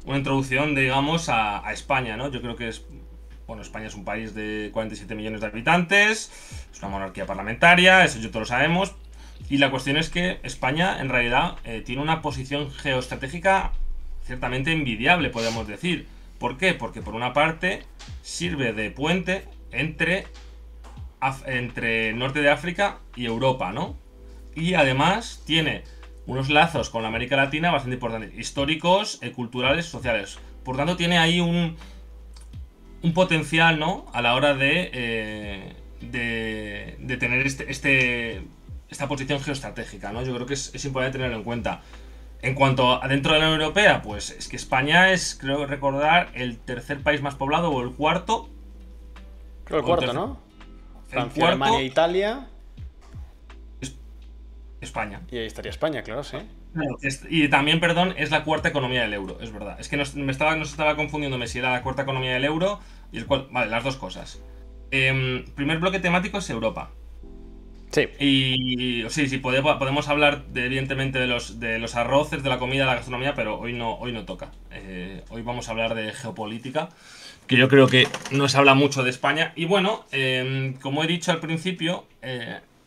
una introducción, digamos, a España, ¿no? Yo creo que es, bueno, España es un país de 47 millones de habitantes, es una monarquía parlamentaria, eso ya todos lo sabemos. Y la cuestión es que España, en realidad, tiene una posición geoestratégica ciertamente envidiable, podemos decir. ¿Por qué? Porque por una parte sirve de puente entre norte de África y Europa, ¿no? Y además tiene unos lazos con la América Latina bastante importantes, históricos, culturales, sociales. Por tanto, tiene ahí un potencial, ¿no? A la hora de tener esta posición geoestratégica, ¿no? Yo creo que es importante tenerlo en cuenta. En cuanto a dentro de la Unión Europea, pues es que España es, creo recordar, el tercer país más poblado o el cuarto. Creo el O el cuarto, tercer. ¿no? El Francia, Alemania, cuarto Italia. es España. Y ahí estaría España, claro, sí. Claro, y también, perdón, es la cuarta economía del euro, es verdad. Es que no estaba confundiéndome si era la cuarta economía del euro y el cual. Vale, las dos cosas. Primer bloque temático es Europa. Sí. Y sí, sí, podemos hablar evidentemente de los arroces, de la comida, de la gastronomía, pero hoy no toca. Hoy vamos a hablar de geopolítica, que yo creo que no se habla mucho de España. Y bueno, como he dicho al principio,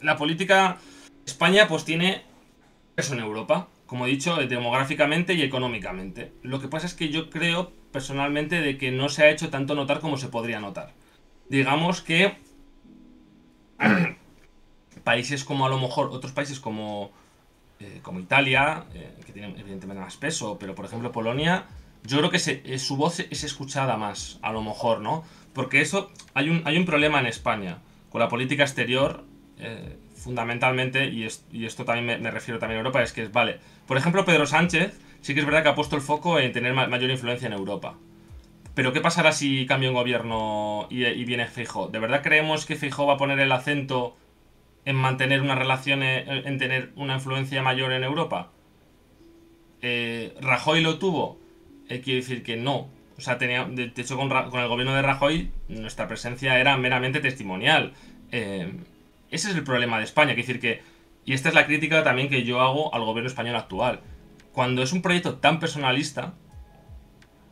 la política España pues tiene peso en Europa, como he dicho, demográficamente y económicamente. Lo que pasa es que yo creo personalmente de que no se ha hecho tanto notar como se podría notar. Digamos que países como a lo mejor otros países como Italia, que tienen evidentemente más peso, pero por ejemplo Polonia, yo creo que su voz es escuchada más, a lo mejor, ¿no? Porque eso, hay un problema en España con la política exterior, fundamentalmente, y esto también me refiero también a Europa, es que vale, por ejemplo Pedro Sánchez sí que es verdad que ha puesto el foco en tener mayor influencia en Europa. Pero ¿qué pasará si cambia un gobierno y viene Feijóo? ¿De verdad creemos que Feijóo va a poner el acento en mantener una relación, en tener una influencia mayor en Europa? ¿¿Rajoy lo tuvo? Quiero decir que no. O sea, de hecho, con el gobierno de Rajoy, nuestra presencia era meramente testimonial. Eh, Ese es el problema de España. Quiero decir que. Y esta es la crítica también que yo hago al gobierno español actual. Cuando es un proyecto tan personalista,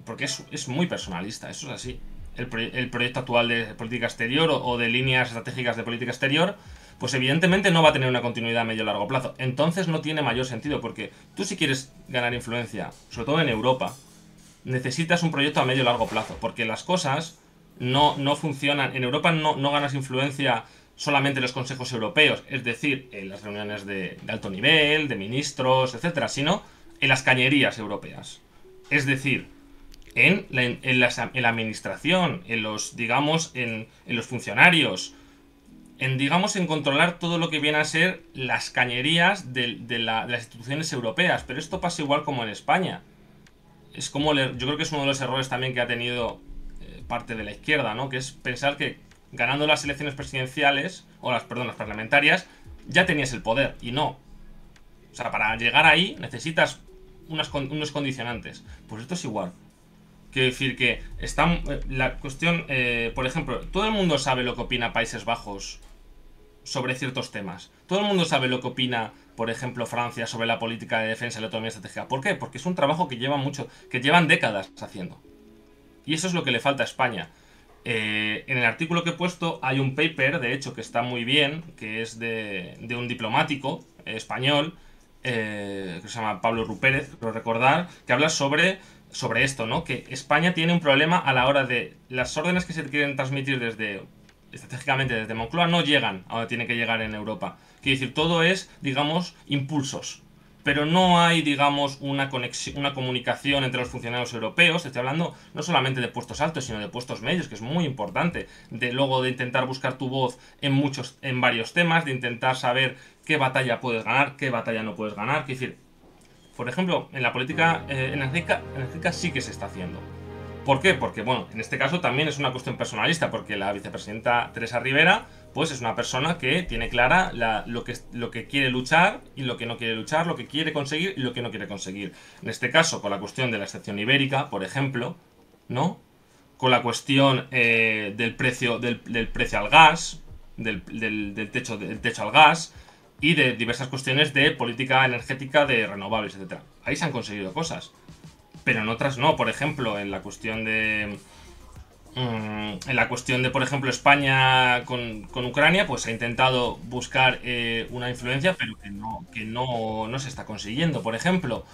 porque es muy personalista, eso es así. El proyecto actual de política exterior o de líneas estratégicas de política exterior, pues evidentemente no va a tener una continuidad a medio o largo plazo. Entonces no tiene mayor sentido, porque tú si quieres ganar influencia, sobre todo en Europa, necesitas un proyecto a medio o largo plazo, porque las cosas no funcionan. En Europa no ganas influencia solamente en los consejos europeos, es decir, en las reuniones de alto nivel, de ministros, etcétera, sino en las cañerías europeas. Es decir, en la administración, en los, digamos, en los funcionarios, digamos, en controlar todo lo que viene a ser las cañerías de las instituciones europeas. Pero esto pasa igual como en España. Yo creo que es uno de los errores también que ha tenido parte de la izquierda, ¿no? Que es pensar que ganando las elecciones presidenciales, perdón, las parlamentarias, ya tenías el poder. Y no. O sea, para llegar ahí necesitas unos condicionantes. Pues esto es igual. Quiero decir que la cuestión, por ejemplo, todo el mundo sabe lo que opina Países Bajos sobre ciertos temas. Todo el mundo sabe lo que opina, por ejemplo, Francia sobre la política de defensa y la autonomía estratégica. ¿Por qué? Porque es un trabajo que llevan décadas haciendo. Y eso es lo que le falta a España. En el artículo que he puesto hay un paper, de hecho, que está muy bien, que es de un diplomático español, que se llama Pablo Rupérez, creo recordar, que habla sobre esto, ¿no? Que España tiene un problema a la hora de las órdenes que se quieren transmitir estratégicamente desde Moncloa no llegan a donde tiene que llegar en Europa. Quiere decir, todo es, digamos, impulsos, pero no hay, digamos, una conexión, una comunicación entre los funcionarios europeos. Estoy hablando no solamente de puestos altos, sino de puestos medios, que es muy importante. Luego de intentar buscar tu voz en varios temas, de intentar saber qué batalla puedes ganar, qué batalla no puedes ganar. Quiero decir, por ejemplo, en la política energética sí que se está haciendo. ¿Por qué? Porque, bueno, en este caso también es una cuestión personalista, porque la vicepresidenta Teresa Rivera, pues es una persona que tiene clara lo que quiere luchar y lo que no quiere luchar, lo que quiere conseguir y lo que no quiere conseguir. En este caso, con la cuestión de la excepción ibérica, por ejemplo, ¿no? Con la cuestión del precio al gas, del techo al gas, y de diversas cuestiones de política energética de renovables, etcétera. Ahí se han conseguido cosas. pero en otras no. Por ejemplo, en la cuestión de... En la cuestión de, por ejemplo, España con Ucrania, pues se ha intentado buscar una influencia, pero que no se está consiguiendo. Por ejemplo,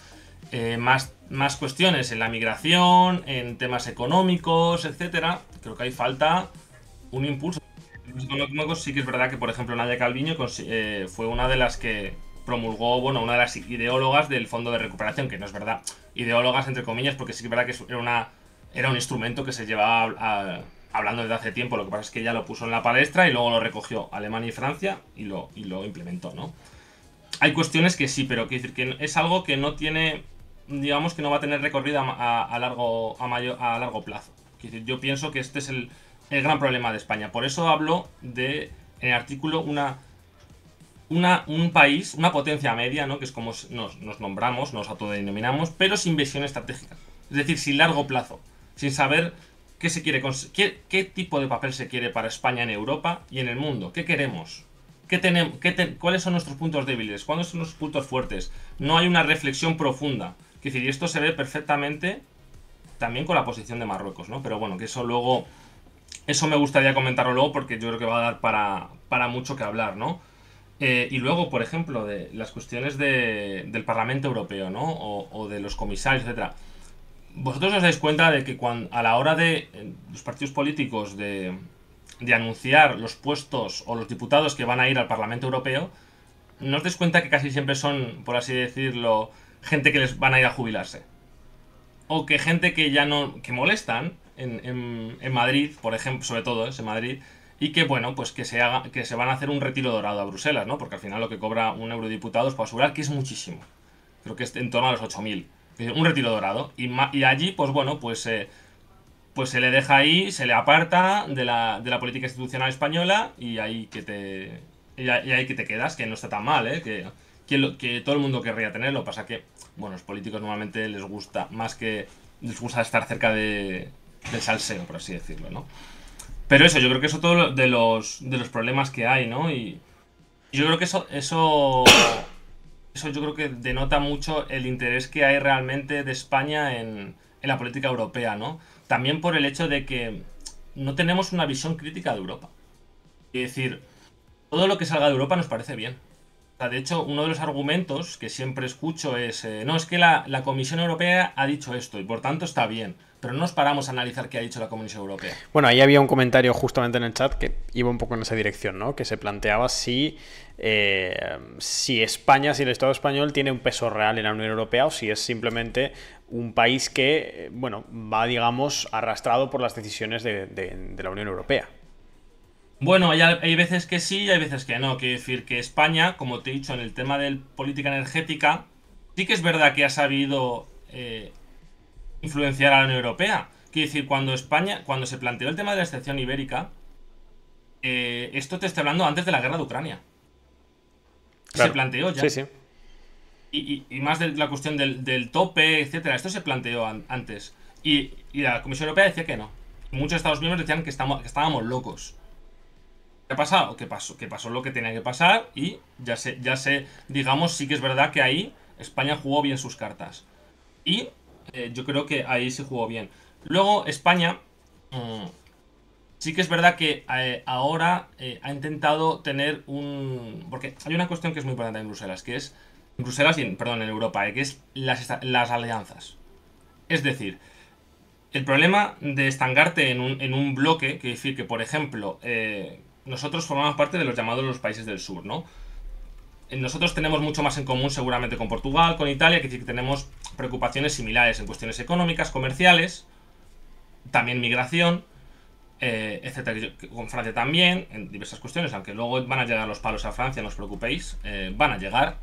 más cuestiones en la migración, en temas económicos, etcétera. Creo que hay falta un impulso. En temas económicos sí que es verdad que, por ejemplo, Nadia Calviño fue una de las que promulgó, bueno, una de las ideólogas del Fondo de Recuperación, que no es verdad, ideólogas entre comillas, porque sí que es verdad que era un instrumento que se llevaba hablando desde hace tiempo. Lo que pasa es que ella lo puso en la palestra y luego lo recogió Alemania y Francia y lo implementó, ¿no? Hay cuestiones que sí, pero quiero decir que es algo que no tiene, digamos que no va a tener recorrido a largo plazo. Quiero decir, yo pienso que este es el gran problema de España. Por eso hablo en el artículo un país, una potencia media, ¿no? Que es como nos nombramos, nos autodenominamos, pero sin visión estratégica. Es decir, sin largo plazo, sin saber qué se quiere, qué tipo de papel se quiere para España en Europa y en el mundo. ¿Qué queremos? ¿Cuáles son nuestros puntos débiles? ¿Cuáles son nuestros puntos fuertes? No hay una reflexión profunda. Es decir, y esto se ve perfectamente también con la posición de Marruecos, ¿no? Pero bueno, que eso me gustaría comentarlo luego porque yo creo que va a dar para mucho que hablar, ¿no? Y luego, por ejemplo, de las cuestiones del Parlamento Europeo, ¿no? O de los comisarios, etcétera. ¿Vosotros os dais cuenta de que a la hora de los partidos políticos de anunciar los puestos o los diputados que van a ir al Parlamento Europeo, no os dais cuenta que casi siempre son, por así decirlo, gente que les van a ir a jubilarse? O que gente que ya no, que molestan en Madrid, por ejemplo, sobre todo en Madrid, y que bueno, pues que se van a hacer un retiro dorado a Bruselas, ¿no? Porque al final lo que cobra un eurodiputado es para asegurar que es muchísimo. Creo que es en torno a los 8.000. Un retiro dorado. Y allí, pues bueno, pues se le deja ahí, se le aparta de la política institucional española y ahí que te quedas, que no está tan mal, ¿eh? Que todo el mundo querría tenerlo. Pasa que, bueno, los políticos normalmente les gusta les gusta estar cerca del salseo, por así decirlo, ¿no? Pero eso, yo creo que eso todo de los problemas que hay, ¿no? Y yo creo que eso yo creo que denota mucho el interés que hay realmente de España en la política europea, ¿no? También por el hecho de que no tenemos una visión crítica de Europa. Es decir, todo lo que salga de Europa nos parece bien. O sea, de hecho, uno de los argumentos que siempre escucho es, no, es que la Comisión Europea ha dicho esto y por tanto está bien, pero no nos paramos a analizar qué ha dicho la Comisión Europea. Bueno, ahí había un comentario justamente en el chat que iba un poco en esa dirección, ¿no? Que se planteaba si España, si el Estado español tiene un peso real en la Unión Europea o si es simplemente un país que, bueno, va, digamos, arrastrado por las decisiones de la Unión Europea. Bueno, hay veces que sí y hay veces que no. Quiero decir que España, como te he dicho, en el tema de política energética, sí que es verdad que ha sabido influenciar a la Unión Europea. Quiero decir, cuando se planteó el tema de la excepción ibérica, esto te estoy hablando antes de la guerra de Ucrania. Claro. Se planteó ya. Sí, sí. Y más de la cuestión del tope, etcétera. Esto se planteó antes. Y la Comisión Europea decía que no. Muchos Estados miembros decían que estábamos locos. ¿Qué ha pasado? Que pasó lo que tenía que pasar y digamos, sí que es verdad que ahí España jugó bien sus cartas. Y yo creo que ahí sí jugó bien. Luego España, sí que es verdad que ahora ha intentado tener porque hay una cuestión que es muy importante en Bruselas, que es... En Bruselas perdón, en Europa, que es las alianzas. Es decir, el problema de estancarte en un bloque, que decir que, por ejemplo... nosotros formamos parte de los llamados los países del sur, ¿no? Nosotros tenemos mucho más en común seguramente con Portugal, con Italia, que decir que tenemos preocupaciones similares en cuestiones económicas, comerciales, también migración, etcétera. Con Francia también, en diversas cuestiones, aunque luego van a llegar los palos a Francia, no os preocupéis, van a llegar.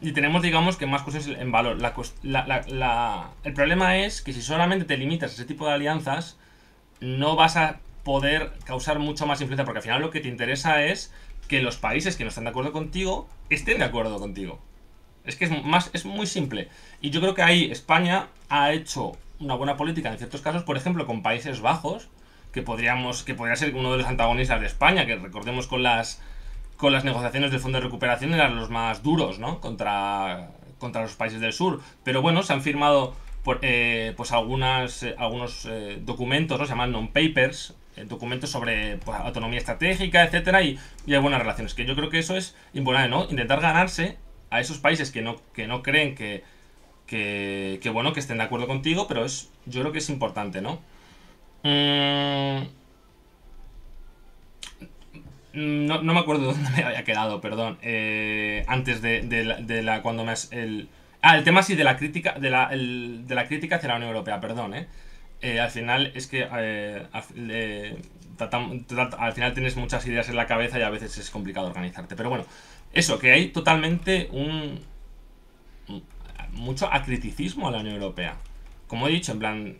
Y tenemos, digamos, que más cuestiones en valor. El problema es que si solamente te limitas a ese tipo de alianzas, no vas a poder causar mucho más influencia, porque al final lo que te interesa es que los países que no están de acuerdo contigo estén de acuerdo contigo. Es que es muy simple. Y yo creo que ahí España ha hecho una buena política en ciertos casos, por ejemplo, con Países Bajos, que podría ser uno de los antagonistas de España, que recordemos con con las negociaciones del Fondo de Recuperación eran los más duros, ¿no? Contra los países del sur. Pero bueno, se han firmado pues algunos documentos, ¿no? Se llaman non-papers, documentos sobre pues, autonomía estratégica, etcétera, y hay buenas relaciones. Que yo creo que eso es importante, ¿no? Intentar ganarse a esos países que no creen que bueno, que estén de acuerdo contigo, pero yo creo que es importante, ¿no? No me acuerdo dónde me había quedado, perdón. Antes cuando el tema sí de la crítica, de la crítica hacia la Unión Europea, perdón, al final es que al final tienes muchas ideas en la cabeza y a veces es complicado organizarte. Pero bueno, eso, que hay totalmente mucho acriticismo a la Unión Europea. Como he dicho, en plan,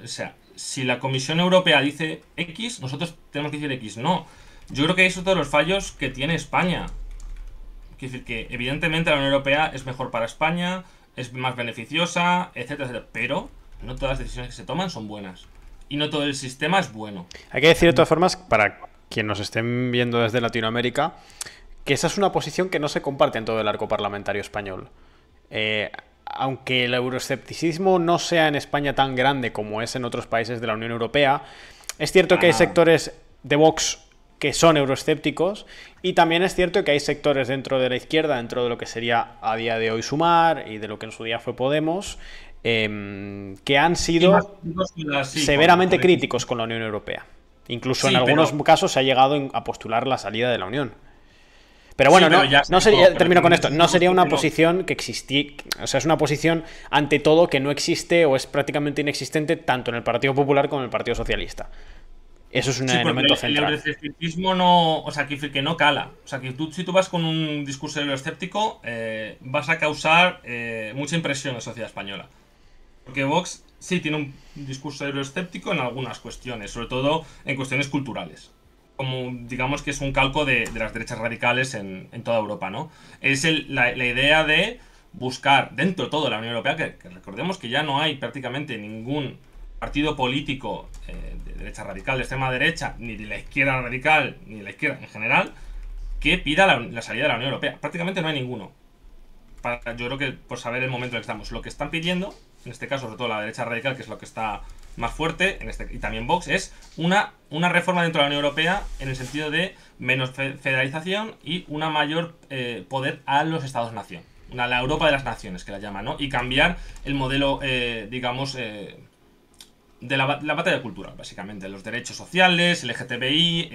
o sea, si la Comisión Europea dice X, nosotros tenemos que decir X. No. Yo creo que es otro de los fallos que tiene España. Quiero decir que, evidentemente, la Unión Europea es mejor para España, es más beneficiosa, etcétera, etcétera. Pero no todas las decisiones que se toman son buenas. Y no todo el sistema es bueno. Hay que decir de todas formas, para quienes nos estén viendo desde Latinoamérica, que esa es una posición que no se comparte en todo el arco parlamentario español. Aunque el euroescepticismo no sea en España tan grande como es en otros países de la Unión Europea, es cierto que hay sectores de Vox que son euroescépticos, y también es cierto que hay sectores dentro de la izquierda, dentro de lo que sería a día de hoy Sumar y de lo que en su día fue Podemos, que han sido severamente críticos con la Unión Europea. Incluso en algunos casos se ha llegado a postular la salida de la Unión. Pero bueno, termino con esto. No sería una posición que existía. O sea, es una posición ante todo que no existe o es prácticamente inexistente tanto en el Partido Popular como en el Partido Socialista. Eso es un elemento central. El euroescepticismo no. O sea, que no cala. O sea, que si tú vas con un discurso euroescéptico, vas a causar mucha impresión en la sociedad española. Porque Vox sí tiene un discurso euroescéptico en algunas cuestiones, sobre todo en cuestiones culturales. Como digamos que es un calco de las derechas radicales en toda Europa, ¿no? Es la idea de buscar dentro de todo la Unión Europea, que recordemos que ya no hay prácticamente ningún partido político de derecha radical, de extrema derecha, ni de la izquierda radical, ni de la izquierda en general, que pida la salida de la Unión Europea. Prácticamente no hay ninguno. Yo creo que por saber el momento en el que estamos, lo que están pidiendo, en este caso sobre todo la derecha radical, que es lo que está más fuerte, y también Vox, es una reforma dentro de la Unión Europea en el sentido de menos federalización y una mayor poder a los Estados-nación. La Europa de las naciones, que la llaman, ¿no? Y cambiar el modelo, digamos, de la batalla cultural, básicamente. Los derechos sociales, el LGTBI,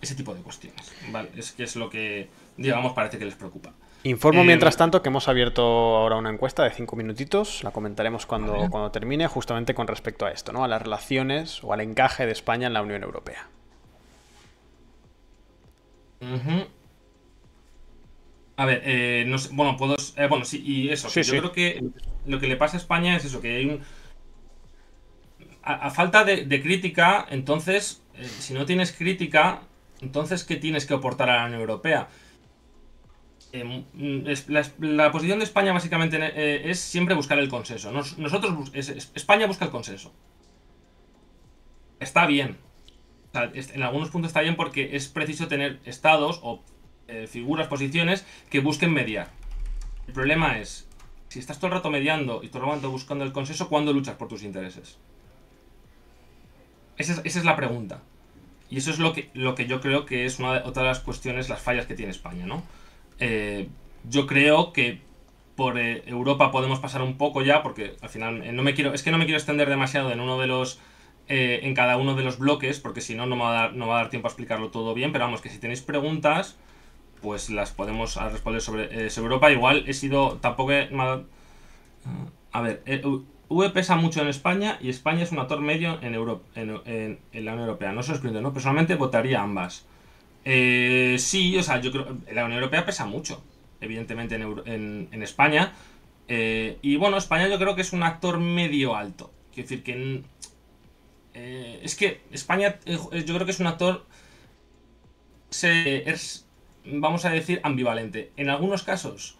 ese tipo de cuestiones, ¿vale? Es lo que, digamos, parece que les preocupa. Informo mientras tanto que hemos abierto ahora una encuesta de 5 minutitos, la comentaremos cuando termine, justamente con respecto a esto, ¿no? A las relaciones o al encaje de España en la Unión Europea. A ver, no sé, bueno, bueno, sí, y eso, sí, yo creo que lo que le pasa a España es eso, que hay a falta de crítica, entonces, si no tienes crítica, entonces, ¿qué tienes que aportar a la Unión Europea? La posición de España básicamente es siempre buscar el consenso. España busca el consenso. Está bien. O sea, en algunos puntos está bien porque es preciso tener estados o figuras, posiciones que busquen mediar. El problema es, si estás todo el rato mediando y todo el rato buscando el consenso, ¿cuándo luchas por tus intereses? Esa es la pregunta. Y eso es lo que yo creo que es otra de las cuestiones, las fallas que tiene España, ¿no? Yo creo que por Europa podemos pasar un poco ya, porque al final no me quiero extender demasiado en cada uno de los bloques, porque si no, no va a dar tiempo a explicarlo todo bien, pero vamos, que si tenéis preguntas, pues las podemos responder sobre Europa. Igual tampoco a ver, UE pesa mucho en España y España es un actor medio en la Unión Europea. No se os prende, ¿no? Personalmente votaría ambas. Sí, o sea, yo creo que la Unión Europea pesa mucho, evidentemente, en España. Y bueno, España yo creo que es un actor medio alto. Quiero decir que es que España yo creo que es un actor, vamos a decir, ambivalente. En algunos casos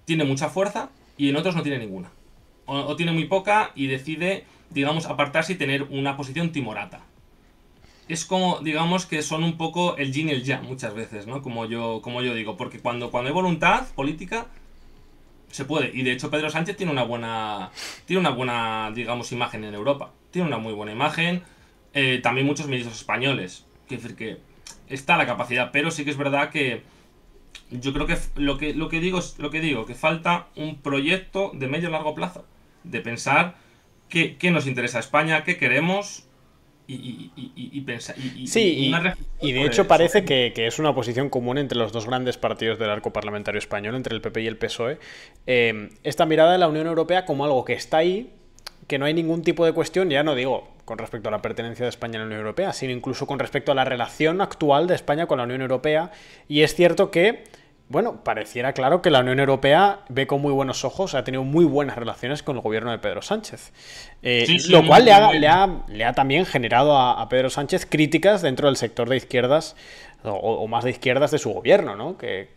tiene mucha fuerza y en otros no tiene ninguna. O tiene muy poca y decide, digamos, apartarse y tener una posición timorata. es como, digamos que son un poco el yin y el yang muchas veces, ¿no? Como yo digo, porque cuando hay voluntad política, se puede. Y de hecho Pedro Sánchez tiene una buena, digamos, imagen en Europa. Tiene una muy buena imagen. También muchos ministros españoles. Quiero decir que está la capacidad, pero sí que es verdad que yo creo que lo que digo, que falta un proyecto de medio y largo plazo. De pensar qué nos interesa a España, qué queremos y pensar, y una Sí, reflexión y de hecho sobre parece que es una posición común entre los dos grandes partidos del arco parlamentario español, entre el PP y el PSOE, esta mirada de la Unión Europea como algo que está ahí, que no hay ningún tipo de cuestión, ya no digo con respecto a la pertenencia de España a la Unión Europea, sino incluso con respecto a la relación actual de España con la Unión Europea. Y es cierto que, bueno, pareciera claro que la Unión Europea ve con muy buenos ojos, ha tenido muy buenas relaciones con el gobierno de Pedro Sánchez. Sí, sí, Lo cual muy, muy. le ha también generado a Pedro Sánchez críticas dentro del sector de izquierdas o más de izquierdas de su gobierno, ¿no? Que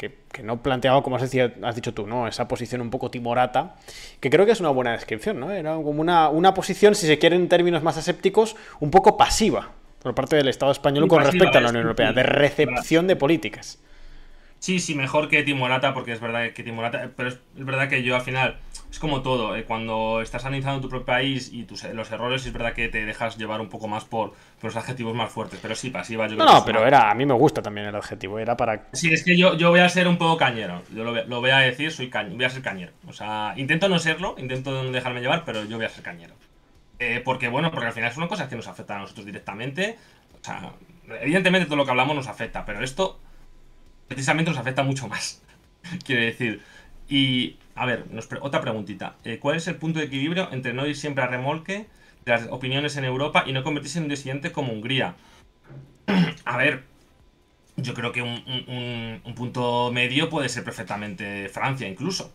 no planteaba, como has dicho tú, ¿no? Esa posición un poco timorata, que creo que es una buena descripción, ¿no? Era como una posición, si se quiere en términos más asépticos, un poco pasiva por parte del Estado español Sí, con pasiva, respecto a la Unión sí, Europea, de sí. recepción de políticas. Sí, sí, mejor que Timorata, porque es verdad que Timorata. Pero es verdad que yo al final. Es como todo, cuando estás analizando tu propio país y los errores, es verdad que te dejas llevar un poco más por los adjetivos más fuertes. Pero sí, pasiva, yo No, creo que no, es pero una. era, a mí me gusta también el adjetivo, era para... Sí, es que yo voy a ser un poco cañero. Yo lo voy a decir, voy a ser cañero. O sea, intento no serlo, intento no dejarme llevar, pero yo voy a ser cañero. Porque, bueno, porque al final es una cosa que nos afecta a nosotros directamente. O sea, evidentemente todo lo que hablamos nos afecta, pero esto precisamente nos afecta mucho más. Quiere decir. Y, a ver, otra preguntita. ¿Cuál es el punto de equilibrio entre no ir siempre a remolque de las opiniones en Europa y no convertirse en un disidente como Hungría? A ver, yo creo que un punto medio puede ser perfectamente Francia, incluso.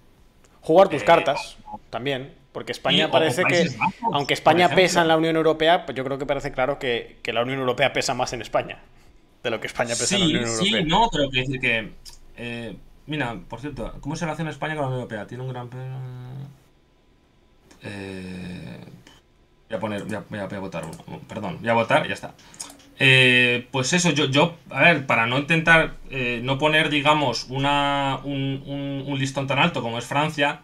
Jugar tus Eh, cartas, también, porque sí, España o parece que, Países Bajos, aunque por España pesa en ejemplo. la Unión Europea, pues yo creo que parece claro que la Unión Europea pesa más en España de lo que España pesa en la Sí, Unión sí, Europea. no, pero quiero decir que. Mira, por cierto, ¿cómo se relaciona España con la Unión Europea? Tiene un gran. Eh, voy a votar uno. Perdón, voy a votar y ya está. Pues eso, a ver, para no intentar no poner, digamos, un listón tan alto como es Francia,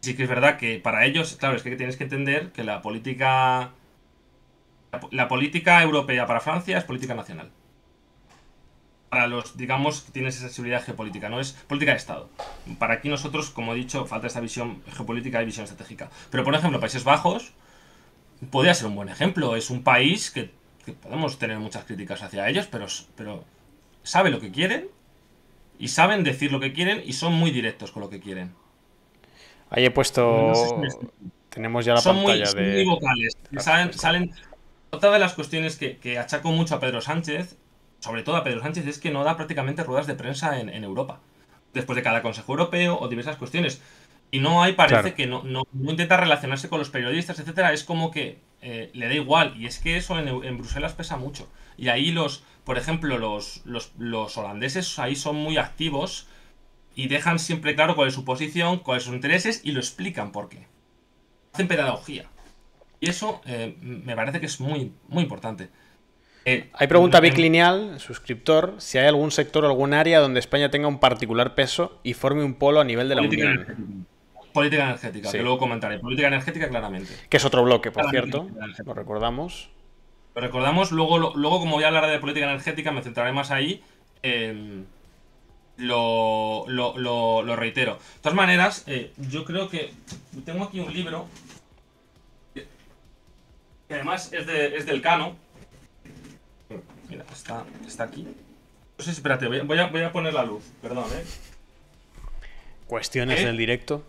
sí que es verdad que para ellos, claro, es que tienes que entender que la política europea para Francia es política nacional. Para los, digamos, que tienes esa sensibilidad geopolítica, no es política de Estado. Para aquí nosotros, como he dicho, falta esta visión geopolítica y visión estratégica. Pero, por ejemplo, Países Bajos podría ser un buen ejemplo. Es un país que podemos tener muchas críticas hacia ellos, pero sabe lo que quieren y saben decir lo que quieren y son muy directos con lo que quieren. Ahí he No sé si me puesto... explico. Tenemos ya la Son muy, pantalla son muy de vocales. la Salen, respuesta. salen. Otra de las cuestiones que achaco mucho a Pedro Sánchez, sobre todo a Pedro Sánchez, es que no da prácticamente ruedas de prensa en Europa. Después de cada Consejo Europeo o diversas cuestiones. Y no hay, Claro. parece que no intenta relacionarse con los periodistas, etcétera. Es como que le da igual. Y es que eso en Bruselas pesa mucho. Y ahí por ejemplo, los holandeses ahí son muy activos y dejan siempre claro cuál es su posición, cuáles son sus intereses y lo explican por qué. Hacen pedagogía. Y eso me parece que es muy, muy importante. Hay pregunta Vic Lineal, suscriptor, si hay algún sector o algún área donde España tenga un particular peso y forme un polo a nivel de la Política Unión. energética. Política energética, que Sí. luego comentaré. Política energética, claramente. Que es otro bloque, por Claramente cierto. política Lo energética. recordamos. Lo recordamos, luego como voy a hablar de política energética, me centraré más ahí. eh, lo reitero. De todas maneras, yo creo que tengo aquí un libro que además es del Cano. Mira, está aquí. No sé, espérate, voy a poner la luz, perdón, ¿eh? Cuestiones en ¿Eh? el directo.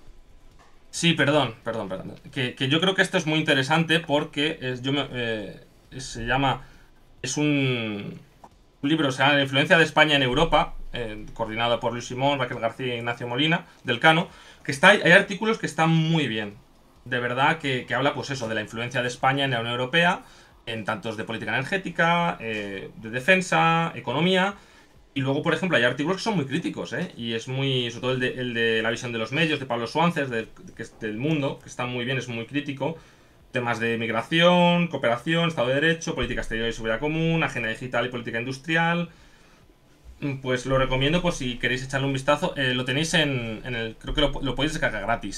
Sí, perdón. Que yo creo que esto es muy interesante porque se llama. Es un libro, o sea, la influencia de España en Europa, coordinado por Luis Simón, Raquel García e Ignacio Molina, del Cano, que hay artículos que están muy bien. De verdad que habla, pues eso, de la influencia de España en la Unión Europea, en tantos de política energética, de defensa, economía. Y luego, por ejemplo, hay artículos que son muy críticos, ¿eh? Y es muy, sobre todo el de la visión de los medios, de Pablo Suánces, que es del Mundo, que está muy bien, es muy crítico. temas de migración, cooperación, Estado de Derecho, política exterior y seguridad común, agenda digital y política industrial. Pues lo recomiendo, pues si queréis echarle un vistazo. Lo tenéis en el. Creo que lo podéis descargar gratis.